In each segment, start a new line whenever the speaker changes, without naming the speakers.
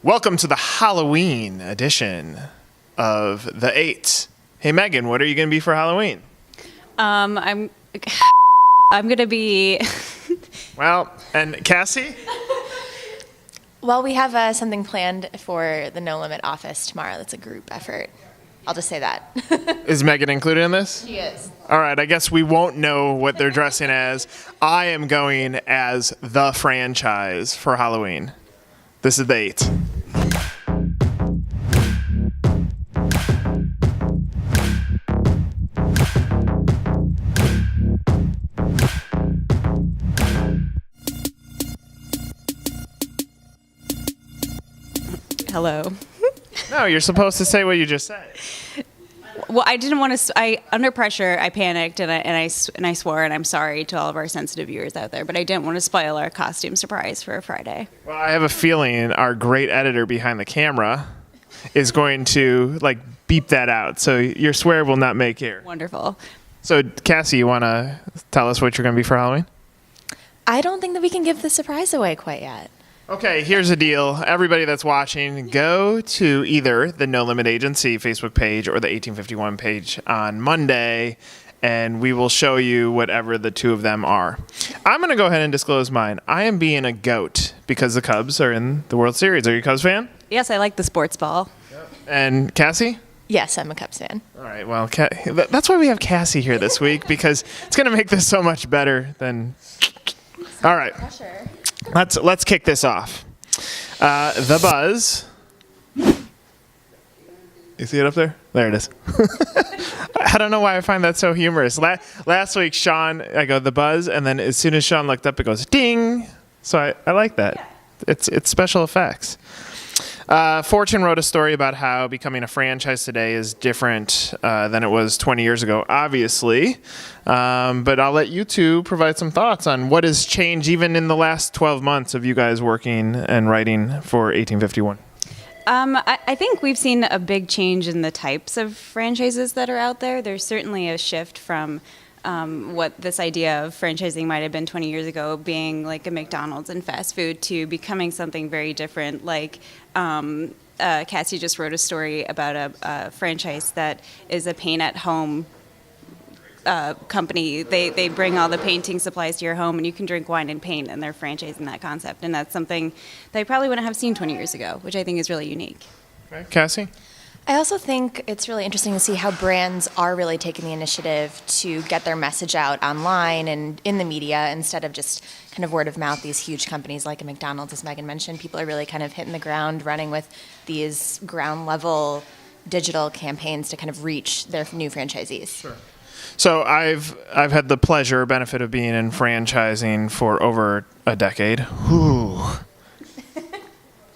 Welcome to the Halloween edition of The Eight. Hey, Megan, what are you going to be for Halloween?
I'm going to be...
Well, and Cassie?
Well, we have something planned for the No Limit office tomorrow. That's a group effort. I'll just say that.
Is Megan included in this?
She is.
All right, I guess we won't know what they're dressing as. I am going as the franchise for Halloween. This is The Eight.
Hello.
No, you're supposed to say what you just said.
Well, I didn't want to. Under pressure, I panicked and I swore, and I'm sorry to all of our sensitive viewers out there, but I didn't want to spoil our costume surprise for Friday.
Well, I have a feeling our great editor behind the camera is going to beep that out, so your swear will not make air.
Wonderful.
So, Cassie, you want to tell us what you're going to be for Halloween?
I don't think that we can give the surprise away quite yet.
Okay, here's the deal. Everybody that's watching, go to either the No Limit Agency Facebook page or the 1851 page on Monday, and we will show you whatever the two of them are. I'm going to go ahead and disclose mine. I am being a goat because the Cubs are in the World Series. Are you a Cubs fan?
Yes, I like the sports ball.
And Cassie?
Yes, I'm a Cubs fan.
All right, well, that's why we have Cassie here this week, because it's going to make this so much better than... All right.
Pressure.
Let's kick this off. The Buzz. You see it up there? There it is. I don't know why I find that so humorous. Last week, Sean, I go, The Buzz, and then as soon as Sean looked up, it goes, ding. So I like that. It's special effects. Fortune wrote a story about how becoming a franchise today is different than it was 20 years ago, obviously. But I'll let you two provide some thoughts on what has changed even in the last 12 months of you guys working and writing for 1851.
I think we've seen a big change in the types of franchises that are out there. There's certainly a shift from what this idea of franchising might have been 20 years ago, being like a McDonald's and fast food, to becoming something very different. Like Cassie just wrote a story about a franchise that is a paint-at-home company. They bring all the painting supplies to your home, and you can drink wine and paint, and they're franchising that concept. And that's something that I probably wouldn't have seen 20 years ago, which I think is really unique.
Okay. Cassie?
I also think it's really interesting to see how brands are really taking the initiative to get their message out online and in the media instead of just kind of word of mouth. These huge companies like a McDonald's, as Megan mentioned, people are really kind of hitting the ground running with these ground level digital campaigns to kind of reach their new franchisees.
Sure. So I've had the benefit of being in franchising for over a decade. Whew.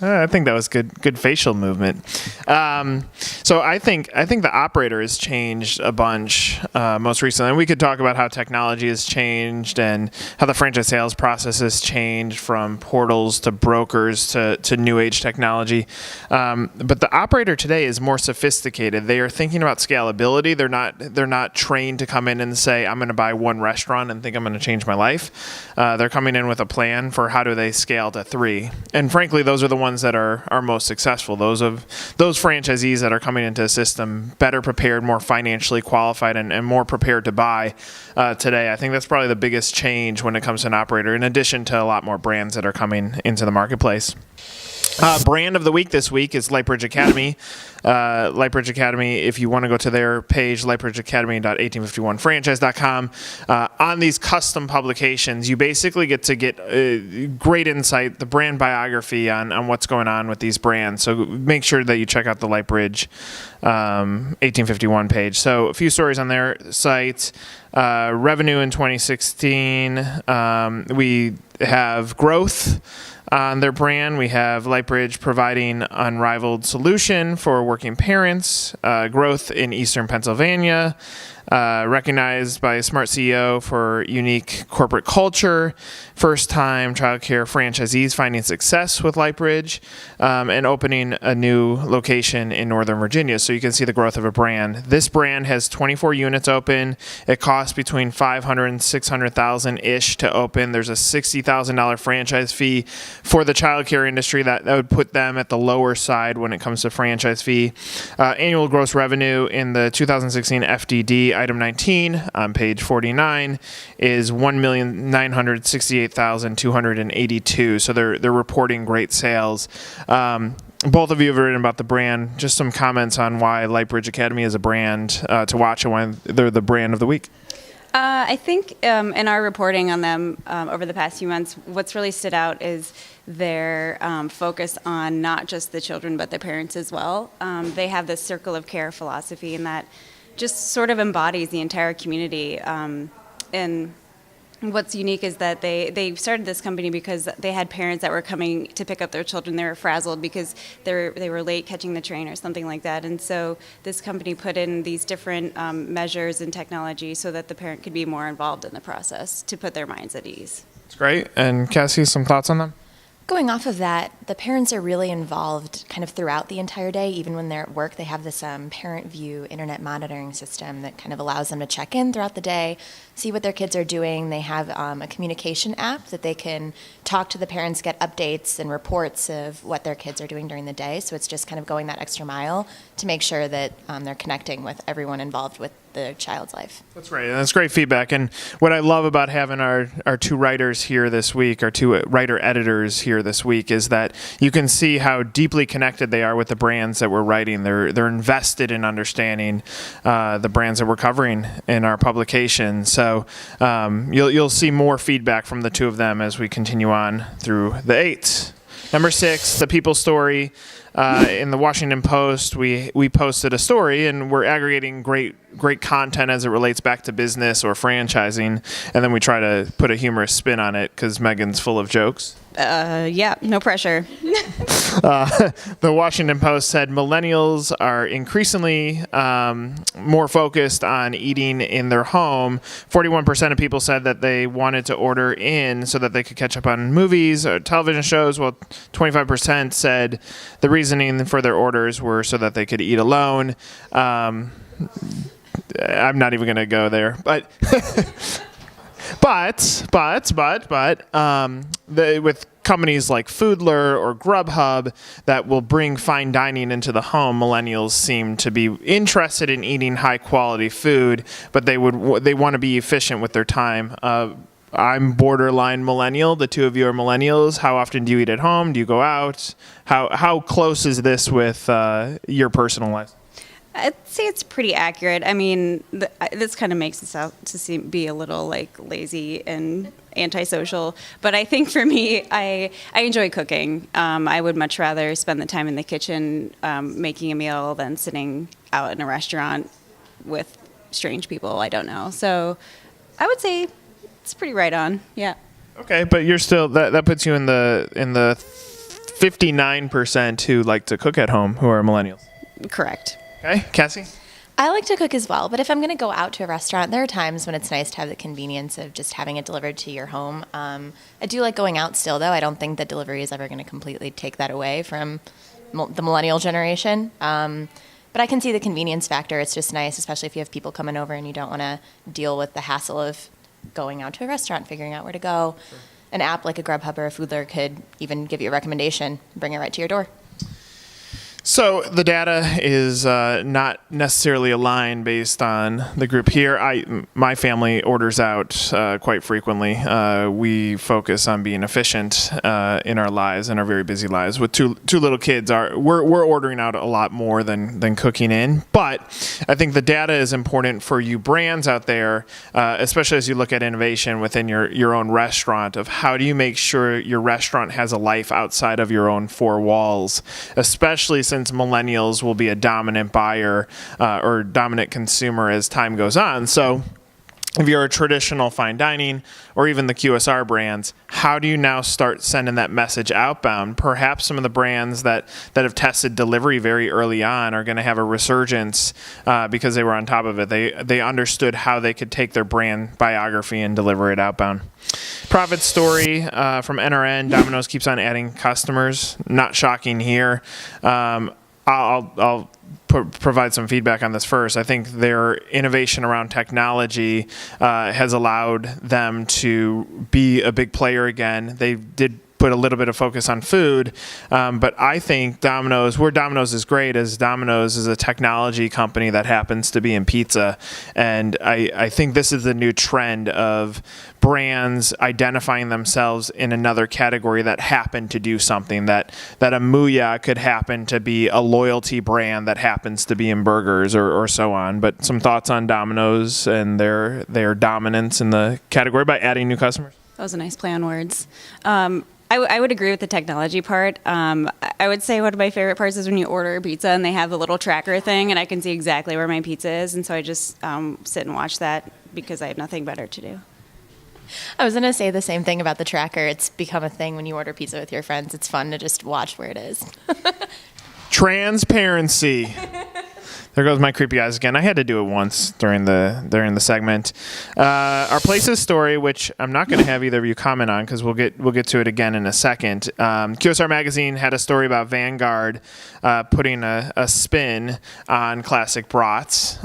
I think that was good facial movement. So I think the operator has changed a bunch most recently. And we could talk about how technology has changed and how the franchise sales process has changed from portals to brokers to new age technology. But the operator today is more sophisticated. They are thinking about scalability. They're not trained to come in and say, I'm going to buy one restaurant and think I'm going to change my life. They're coming in with a plan for how do they scale to 3. And frankly, those are the ones that are most successful. Those franchisees that are coming into a system better prepared, more financially qualified, and more prepared to buy today. I think that's probably the biggest change when it comes to an operator, in addition to a lot more brands that are coming into the marketplace. Brand of the week this week is Lightbridge Academy. Lightbridge Academy, if you want to go to their page, lightbridgeacademy.1851franchise.com. On these custom publications, you basically get great insight, the brand biography on what's going on with these brands. So make sure that you check out the Lightbridge 1851 page. So a few stories on their site. Revenue in 2016. We have growth on their brand. We have Lightbridge providing unrivaled solution for working parents, growth in Eastern Pennsylvania, recognized by a smart CEO for unique corporate culture, first-time childcare franchisees finding success with Lightbridge, and opening a new location in Northern Virginia. So you can see the growth of a brand. This brand has 24 units open. It costs between $500,000 and $600,000-ish to open. There's a $60,000 franchise fee for the childcare industry. That would put them at the lower side when it comes to franchise fee. Annual gross revenue in the 2016 FDD item 19 on page 49 is $1,968,282. So they're reporting great sales. Both of you have written about the brand. Just some comments on why Lightbridge Academy is a brand to watch and why they're the brand of the week.
I think in our reporting on them over the past few months, what's really stood out is their focus on not just the children but the parents as well. They have this circle of care philosophy, and that just sort of embodies the entire community. And what's unique is that they started this company because they had parents that were coming to pick up their children. They were frazzled because they were late catching the train or something like that. And so this company put in these different measures and technology so that the parent could be more involved in the process to put their minds at ease.
It's great. And Cassie, some thoughts on them?
Going off of that, the parents are really involved kind of throughout the entire day. Even when they're at work, they have this Parent View internet monitoring system that kind of allows them to check in throughout the day, see what their kids are doing. They have a communication app that they can talk to the parents, get updates and reports of what their kids are doing during the day. So it's just kind of going that extra mile to make sure that they're connecting with everyone involved with the child's life.
That's right. And that's great feedback. And what I love about having our two writers here this week, our two writer editors here this week, is that you can see how deeply connected they are with the brands that we're writing. They're invested in understanding the brands that we're covering in our publication. So you'll see more feedback from the two of them as we continue on through the 8. Number 6, the People Story. In the Washington Post, we posted a story, and we're aggregating great content as it relates back to business or franchising, and then we try to put a humorous spin on it because Megan's full of jokes.
Yeah, no pressure.
The Washington Post said millennials are increasingly more focused on eating in their home. 41% of people said that they wanted to order in so that they could catch up on movies or television shows, while 25% said the reasoning for their orders were so that they could eat alone. I'm not even going to go there, but... with companies like Foodler or Grubhub that will bring fine dining into the home, millennials seem to be interested in eating high quality food, but they want to be efficient with their time. I'm borderline millennial. The two of you are millennials. How often do you eat at home? Do you go out? How close is this with your personal life?
I'd say it's pretty accurate. I mean, this kind of makes us out to be a little like lazy and antisocial. But I think for me, I enjoy cooking. I would much rather spend the time in the kitchen making a meal than sitting out in a restaurant with strange people I don't know. So I would say it's pretty right on. Yeah.
Okay, but you're still that puts you in the 59% who like to cook at home who are millennials.
Correct.
Okay, Cassie?
I like to cook as well, but if I'm going to go out to a restaurant, there are times when it's nice to have the convenience of just having it delivered to your home. I do like going out still, though. I don't think that delivery is ever going to completely take that away from the millennial generation. But I can see the convenience factor. It's just nice, especially if you have people coming over and you don't want to deal with the hassle of going out to a restaurant, figuring out where to go. Sure. An app like a Grubhub or a Foodler could even give you a recommendation, bring it right to your door.
So the data is not necessarily aligned based on the group here. My family orders out quite frequently. We focus on being efficient in our lives, in our very busy lives. With two little kids, we're ordering out a lot more than cooking in. But I think the data is important for you brands out there, especially as you look at innovation within your own restaurant, of how do you make sure your restaurant has a life outside of your own four walls, especially since millennials will be a dominant buyer or dominant consumer as time goes on. So if you're a traditional fine dining or even the QSR brands, how do you now start sending that message outbound? Perhaps some of the brands that have tested delivery very early on are going to have a resurgence because they were on top of it. They understood how they could take their brand biography and deliver it outbound. Profit story from NRN, Domino's keeps on adding customers. Not shocking here. I'll provide some feedback on this first. I think their innovation around technology has allowed them to be a big player again. They did put a little bit of focus on food, but I think where Domino's is great is Domino's is a technology company that happens to be in pizza, and I think this is the new trend of brands identifying themselves in another category that happen to do something, that a Muya could happen to be a loyalty brand that happens to be in burgers or so on. But some thoughts on Domino's and their dominance in the category by adding new customers?
That was a nice play on words. I would agree with the technology part. I would say one of my favorite parts is when you order a pizza and they have the little tracker thing, and I can see exactly where my pizza is, and so I just sit and watch that because I have nothing better to do.
I was going to say the same thing about the tracker. It's become a thing when you order pizza with your friends. It's fun to just watch where it is.
Transparency. There goes my creepy eyes again. I had to do it once during the segment. Our Places story, which I'm not going to have either of you comment on because we'll get to it again in a second. QSR Magazine had a story about Vanguard putting a spin on classic brats.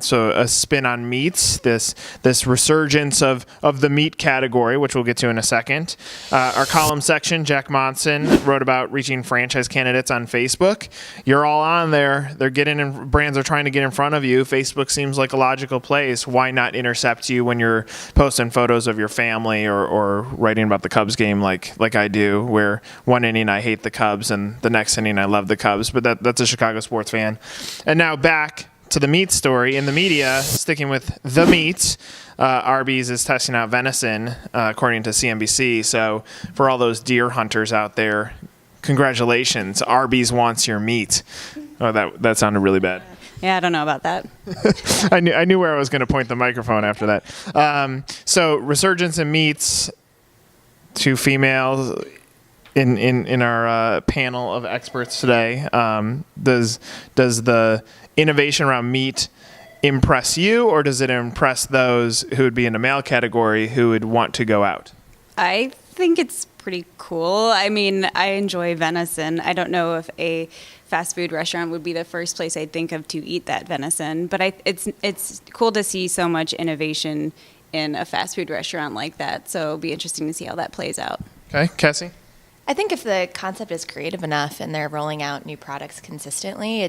So a spin on meats. This resurgence of the meat category, which we'll get to in a second. Our column section, Jack Monson wrote about reaching franchise candidates on Facebook. You're all on there. They're getting in. Brands are trying to get in front of you. Facebook seems like a logical place. Why not intercept you when you're posting photos of your family or writing about the Cubs game like I do, where one inning I hate the Cubs and the next inning I love the Cubs, but that's a Chicago sports fan. And now back to the meat story. In the media, sticking with the meat, Arby's is testing out venison, according to CNBC. So for all those deer hunters out there, congratulations, Arby's wants your meat. Oh, that sounded really bad.
Yeah, I don't know about that.
I knew where I was going to point the microphone after that. So resurgence in meats, two females in our panel of experts today. Does the innovation around meat impress you, or does it impress those who would be in the male category who would want to go out? I
think it's pretty cool. I mean, I enjoy venison. I don't know if a fast food restaurant would be the first place I'd think of to eat that venison, but it's cool to see so much innovation in a fast food restaurant like that. So it'll be interesting to see how that plays out.
Okay, Cassie?
I think if the concept is creative enough and they're rolling out new products consistently,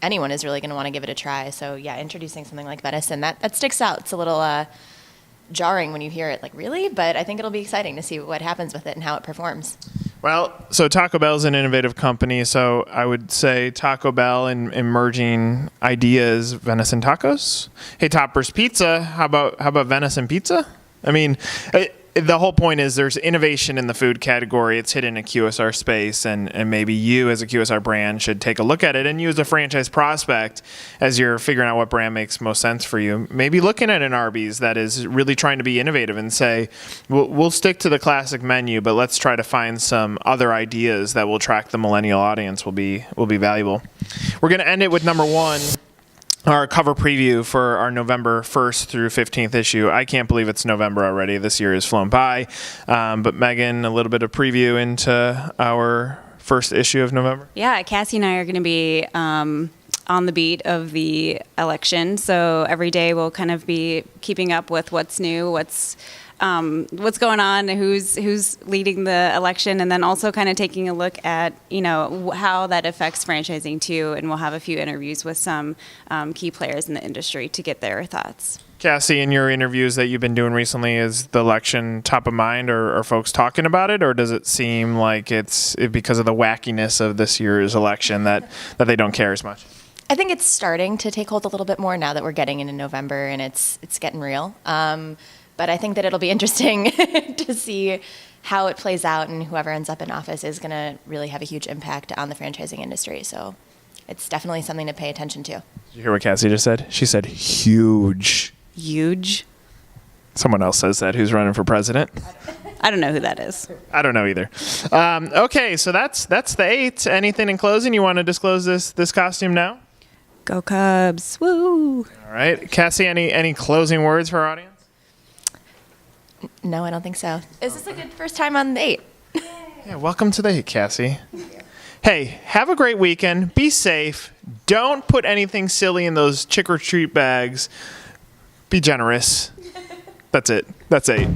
anyone is really going to want to give it a try. So yeah, introducing something like venison, that sticks out. It's a little jarring when you hear it, like, really? But I think it'll be exciting to see what happens with it and how it performs.
Well, so Taco Bell is an innovative company, so I would say Taco Bell and emerging ideas, venison tacos. Hey, Toppers Pizza, how about venison pizza? I mean, the whole point is there's innovation in the food category. It's hidden in a QSR space, and maybe you as a QSR brand should take a look at it, and you as a franchise prospect, as you're figuring out what brand makes most sense for you, maybe looking at an Arby's that is really trying to be innovative and say, we'll stick to the classic menu, but let's try to find some other ideas that will attract the millennial audience will be valuable. We're going to end it with number one. Our cover preview for our November 1st through 15th issue. I can't believe it's November already. This year has flown by. But Megan, a little bit of preview into our first issue of November.
Yeah, Cassie and I are going to be on the beat of the election. So every day we'll kind of be keeping up with what's new, what's going on, who's leading the election, and then also kind of taking a look at, how that affects franchising too. And we'll have a few interviews with some key players in the industry to get their thoughts.
Cassie, in your interviews that you've been doing recently, is the election top of mind, or are folks talking about it, or does it seem like it's because of the wackiness of this year's election that they don't care as much?
I think it's starting to take hold a little bit more now that we're getting into November and it's getting real. But I think that it'll be interesting to see how it plays out, and whoever ends up in office is going to really have a huge impact on the franchising industry. So it's definitely something to pay attention to.
Did you hear what Cassie just said? She said huge.
Huge?
Someone else says that. Who's running for president?
I don't know who that is.
I don't know either. Okay, so that's the 8. Anything in closing? You want to disclose this costume now?
Go Cubs. Woo!
All right. Cassie, any closing words for our audience?
No, I don't think so. Is this a good first time on the 8?
Yeah, welcome to the 8, Cassie. Hey, have a great weekend. Be safe. Don't put anything silly in those trick-or-treat bags. Be generous. That's it. That's 8.